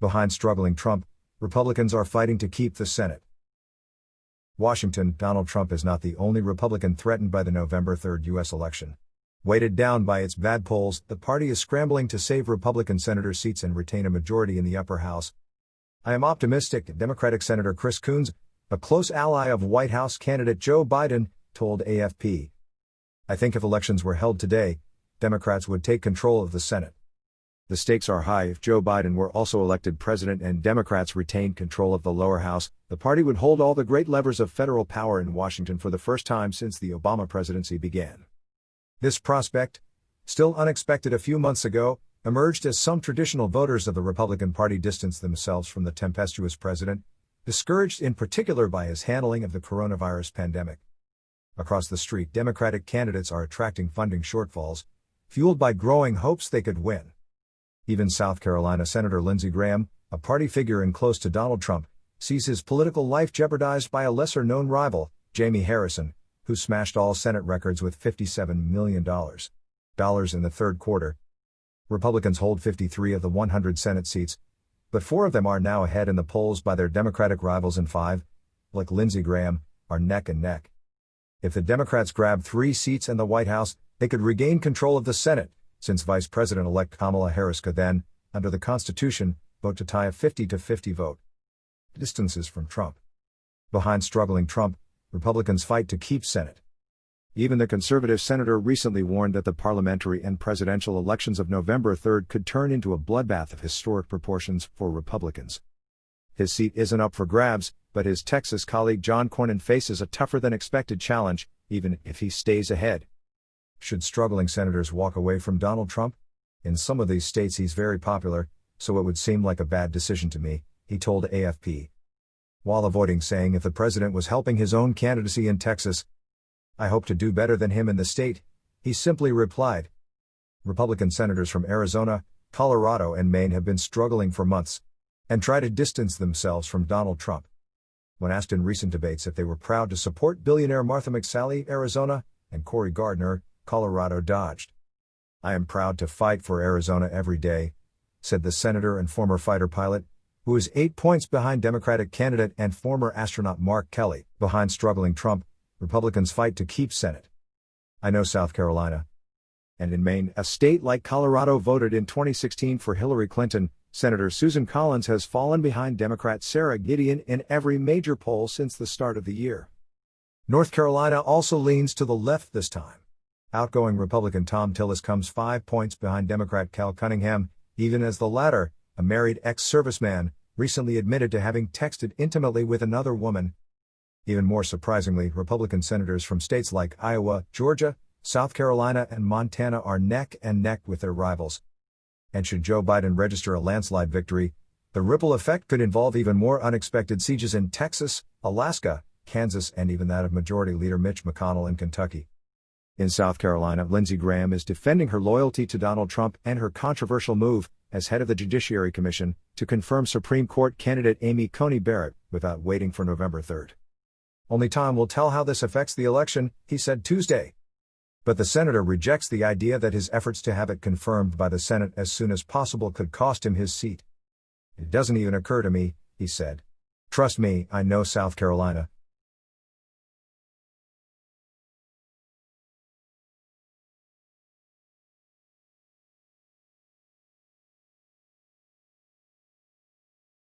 Behind struggling Trump, Republicans are fighting to keep the Senate. Washington, Donald Trump is not the only Republican threatened by the November 3 U.S. election. Weighted down by its bad polls, the party is scrambling to save Republican senator seats and retain a majority in the upper house. I am optimistic, Democratic Senator Chris Coons, a close ally of White House candidate Joe Biden, told AFP. I think if elections were held today, Democrats would take control of the Senate. The stakes are high. If Joe Biden were also elected president and Democrats retained control of the lower house, the party would hold all the great levers of federal power in Washington for the first time since the Obama presidency began. This prospect, still unexpected a few months ago, emerged as some traditional voters of the Republican Party distanced themselves from the tempestuous president, discouraged in particular by his handling of the coronavirus pandemic. Across the street, Democratic candidates are attracting funding shortfalls, fueled by growing hopes they could win. Even South Carolina Senator Lindsey Graham, a party figure and close to Donald Trump, sees his political life jeopardized by a lesser-known rival, Jamie Harrison, who smashed all Senate records with $57 million in the third quarter. Republicans hold 53 of the 100 Senate seats, but 4 of them are now ahead in the polls by their Democratic rivals, and 5, like Lindsey Graham, are neck and neck. If the Democrats grab 3 seats in the White House, they could regain control of the Senate, since Vice President-elect Kamala Harris could then, under the Constitution, vote to tie a 50-50 vote. Distances from Trump. Behind struggling Trump, Republicans fight to keep Senate. Even the conservative senator recently warned that the parliamentary and presidential elections of November 3 could turn into a bloodbath of historic proportions for Republicans. His seat isn't up for grabs, but his Texas colleague John Cornyn faces a tougher-than-expected challenge, even if he stays ahead. Should struggling senators walk away from Donald Trump? In some of these states he's very popular, so it would seem like a bad decision to me, he told AFP. While avoiding saying if the president was helping his own candidacy in Texas, I hope to do better than him in the state, he simply replied. Republican senators from Arizona, Colorado and Maine have been struggling for months, and try to distance themselves from Donald Trump. When asked in recent debates if they were proud to support billionaire Martha McSally, Arizona, and Cory Gardner, Colorado, dodged. I am proud to fight for Arizona every day, said the senator and former fighter pilot, who is 8 points behind Democratic candidate and former astronaut Mark Kelly. Behind struggling Trump, Republicans fight to keep Senate. I know South Carolina and in Maine, a state like Colorado voted in 2016 for Hillary Clinton, Senator Susan Collins has fallen behind Democrat Sarah Gideon in every major poll since the start of the year. North Carolina also leans to the left this time. Outgoing Republican Tom Tillis comes 5 points behind Democrat Cal Cunningham, even as the latter, a married ex-serviceman, recently admitted to having texted intimately with another woman. Even more surprisingly, Republican senators from states like Iowa, Georgia, South Carolina and Montana are neck and neck with their rivals. And should Joe Biden register a landslide victory, the ripple effect could involve even more unexpected sieges in Texas, Alaska, Kansas and even that of Majority Leader Mitch McConnell in Kentucky. In South Carolina, Lindsey Graham is defending her loyalty to Donald Trump and her controversial move, as head of the Judiciary Commission, to confirm Supreme Court candidate Amy Coney Barrett without waiting for November 3. Only time will tell how this affects the election, he said Tuesday. But the senator rejects the idea that his efforts to have it confirmed by the Senate as soon as possible could cost him his seat. It doesn't even occur to me, he said. Trust me, I know South Carolina,